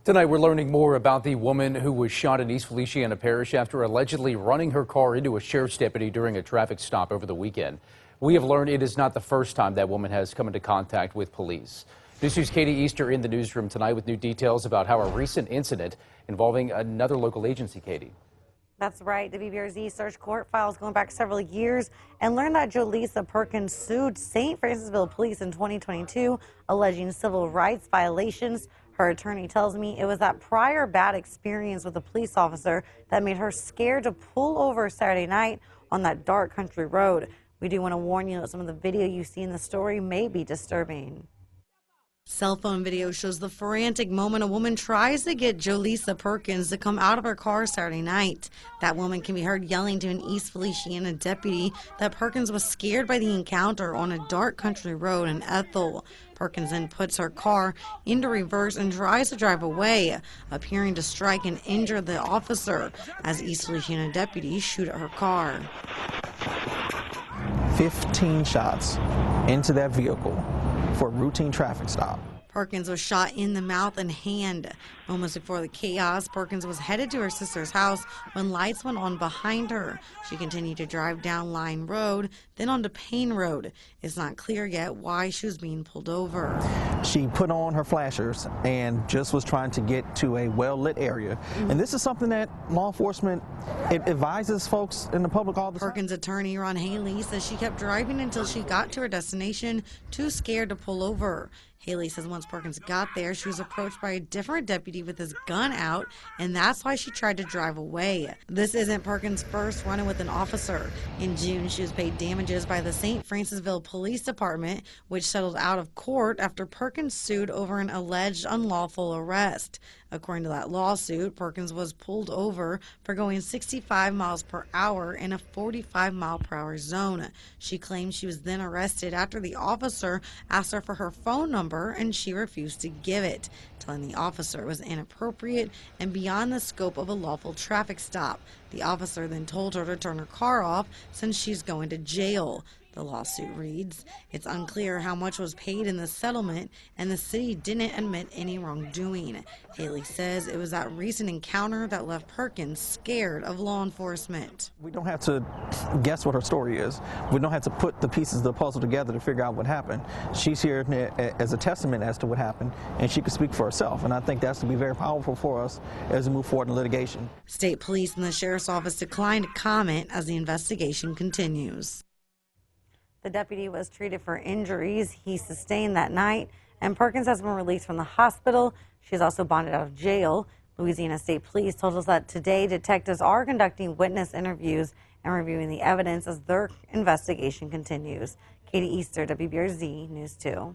Tonight, we're learning more about the woman who was shot in East Feliciana Parish after allegedly running her car into a sheriff's deputy during a traffic stop over the weekend. We have learned it is not the first time that woman has come into contact with police. News 2's Katie Easter in the newsroom tonight with new details about how a recent incident involving another local agency. Katie. That's right. WBRZ searched court files going back several years and learned that Jolisa Perkins sued St. Francisville Police in 2022, alleging civil rights violations. Her attorney tells me it was that prior bad experience with a police officer that made her scared to pull over Saturday night on that dark country road. We do want to warn you that some of the video you see in the story may be disturbing. Cell phone video shows the frantic moment a woman tries to get Jolisa Perkins to come out of her car Saturday night. That woman can be heard yelling to an East Feliciana deputy that Perkins was scared by the encounter on a dark country road in Ethel. Perkins then puts her car into reverse and tries to drive away, appearing to strike and injure the officer as East Feliciana deputies shoot at her car. 15 shots into that vehicle for a routine traffic stop. Perkins was shot in the mouth and hand. Moments before the chaos, Perkins was headed to her sister's house when lights went on behind her. She continued to drive down Line Road, then onto Payne Road. It's not clear yet why she was being pulled over. She put on her flashers and just was trying to get to a well-lit area. And this is something that law enforcement advises folks in the public all the time. Perkins' attorney, Ron Haley, says she kept driving until she got to her destination, too scared to pull over. Haley says once Perkins got there, she was approached by a different deputy with his gun out, and that's why she tried to drive away. This isn't Perkins' first run-in with an officer. In June, she was paid damages by the St. Francisville Police Department, which settled out of court after Perkins sued over an alleged unlawful arrest. According to that lawsuit, Perkins was pulled over for going 65 miles per hour in a 45 mile per hour zone. She claimed she was then arrested after the officer asked her for her phone number and she refused to give it, telling the officer it was inappropriate and beyond the scope of a lawful traffic stop. The officer then told her to turn her car off since she's going to jail. The lawsuit reads, it's unclear how much was paid in the settlement, and the city didn't admit any wrongdoing. Haley says it was that recent encounter that left Perkins scared of law enforcement. We don't have to guess what her story is. We don't have to put the pieces of the puzzle together to figure out what happened. She's here as a testament as to what happened, and she can speak for herself. And I think that's going to be very powerful for us as we move forward in litigation. State police and the sheriff's office declined to comment as the investigation continues. The deputy was treated for injuries he sustained that night, and Perkins has been released from the hospital. She's also bonded out of jail. Louisiana State Police told us that today detectives are conducting witness interviews and reviewing the evidence as their investigation continues. Katie Easter, WBRZ News 2.